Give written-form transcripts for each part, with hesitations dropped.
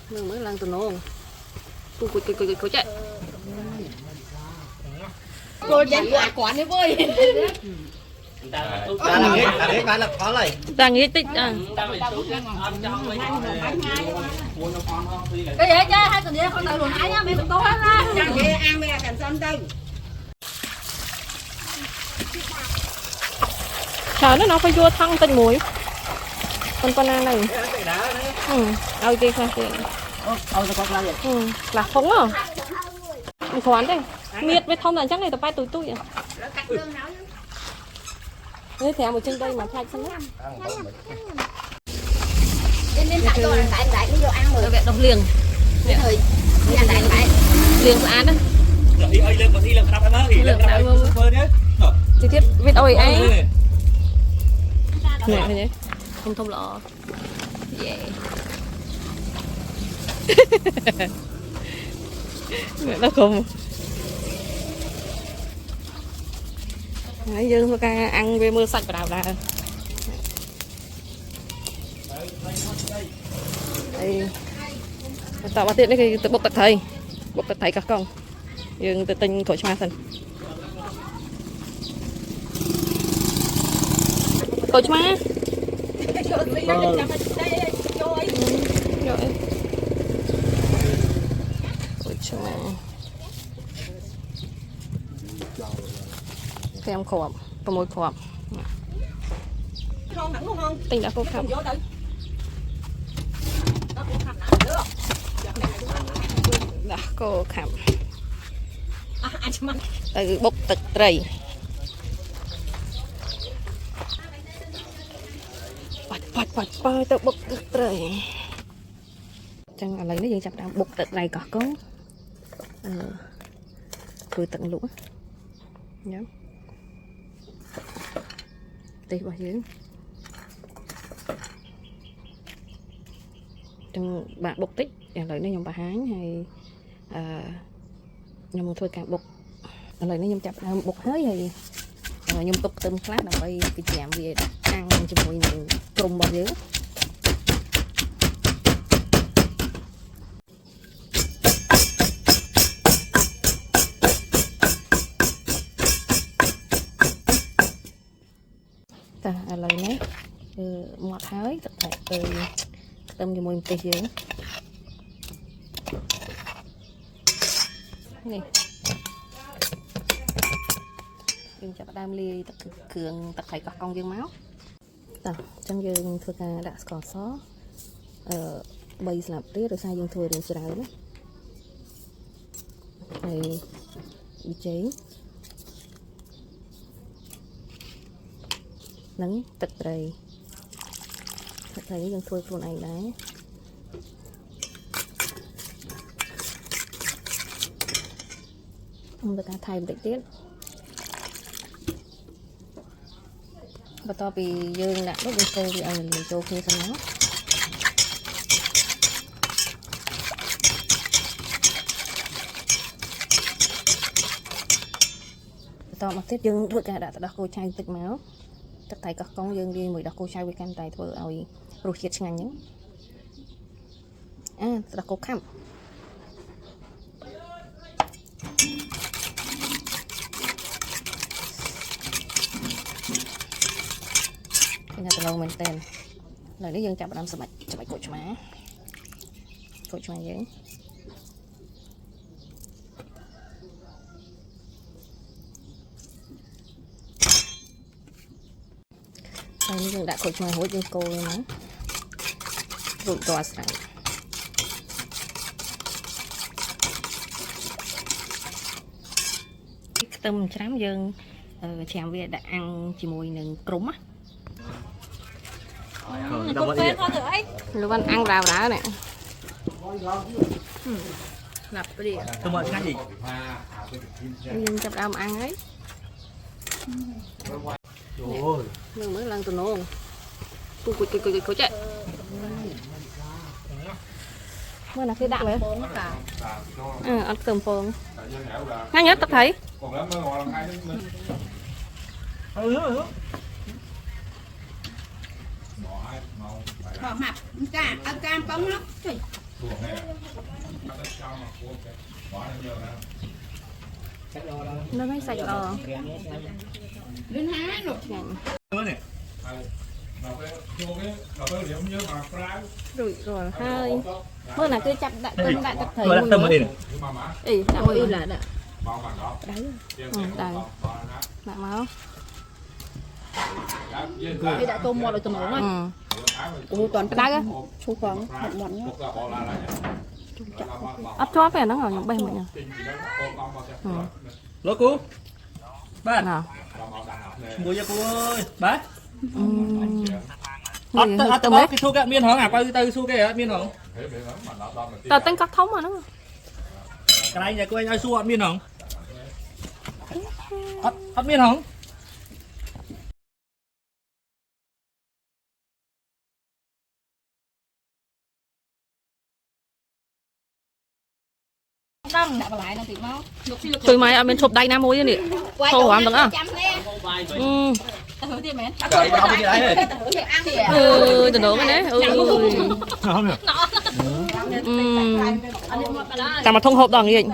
Nương mới lần từ nôn. Cô chạy. Cô chạy quả này vui. Ta biết nói là khó này. Ta nghĩ tích à. Cái gì chứ hai tuần đi con tự luồn ái nhá, mẹ tụi tôi hết ra. Chẳng gì ăn mẹ cảnh sơn tư. Trời nó phải vua thăng tinh muối. Con ăn này. Ôi kia khoan kìa. Là không à. Mình khoán đây. Miệt với thông là chắc này tập bay tụi à. Thế thèm một chân đây mà thay xong hết. Nên tại rồi đại nó vô ăn rồi. Vậy đồng liền. Thời nhà đại đại. Liền là án đấy. Đi ơi lên mà thi lần năm em á, thì lần năm phơi nhé. Chi tiết biết ôi ấy. Nè thế nhé. Không thông lọ. Yeah. Nó không. Nãy giờ thôi ca ăn về mưa sạch vào đào ra. Đây. Tạo ba tiện đấy cái tự bốc tật thầy. Bốc tật thầy các con. Dương tự tình khỏi ma thần. Khỏi ma. Em khộp, có môi khộp. Tình đã khộp khắp. Đã khộp khắp. Từ bốc tật trầy. Bạch từ bốc tật trầy. Chẳng là lấy nó dân chặt ra bốc tật này có con. Cười tận lũ. Nhớ. Tí vào dưới. Trong bạn bốc tích lời nó nhầm bà hán hay nhầm một thôi càng bốc lời nó nhầm chập bốc hơi hay nhầm tục tôm khác là bay cái chạm về ăn cho mọi người cùng vào dưới. Lời nhé ngọt hơi thật là từ tôm cho mùi tê dưới này dương cho đam ly tất cường tất thảy các con dương máu trong dương thuộc đã có xó bay làm tiếp rồi sai dương thôi rồi sẽ đấy này bị cháy nắng tật đầy thật thấy dân thôi con này đấy không được thay một tiết và to vì dương đã lúc cô thì anh mình cho khi sao nó to mặc tiết dương được cả đã đặt cô chai tịch máu tất thảy các con dương đi mới đặt cô chai với can tài thôi ơi rồi chết ngành nhá đặt cô khăm cái nhà từ lâu mình tên lời đấy dương chạm làm sập mạch cột cho má giấy đây dương đã cột cho má hối dương cô luôn á rụi to sẵn tâm chám dương chèm về đã ăn chỉ mùi nừng crum á lúc ăn vào đã nè lập cái gì tôi mời cái gì nhưng chập đam ăn ấy nương mới lần từ nôn cô chạy mới là cái đạn đấy ăn cơm phồng ngay nhất tập thấy bỏ mặt cha ăn cam cống lắm nó mới sạch đỏ lên hái rồi rồi rồi hai bữa nào cứ chặt đại tâm đại tập thể Rồi đặt tâm ở đây này. ý đã ôi là đã đấy đấy mẹ máu bây đã tôm mò được tôm rồi ôi toàn cái đá á chú khoáng mặn mặn nhá ấp chó về nó ngồi bên mình Lô cô. Ba. nào Mua cho cô ơi. Ba. người Tầm cái thu cái miên hỏng à quay từ thu cái miên hỏng. tao tính cắt thống mà nó Cái này nhà cô anh ai xua miên hỏng. Ấp miên hỏng. đâm đã lại nó thì máu tụi mày ở bên chụp đây nam mối chứ nè thô hỏng được à Cái bao nhiêu đấy? từ đó cái đấy Không được. cả mà thông hộp đòn như vậy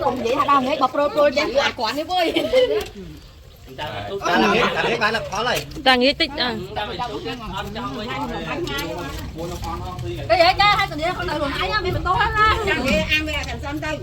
còn vậy hả đâu nghe bọc rồi chén quả này vui Ta làm hết bán là khó này. ta nghĩ tích à cái vậy cha hai tuần đi con đợi luôn hái nhá mình tốt lắm cha ăn về cần xong đây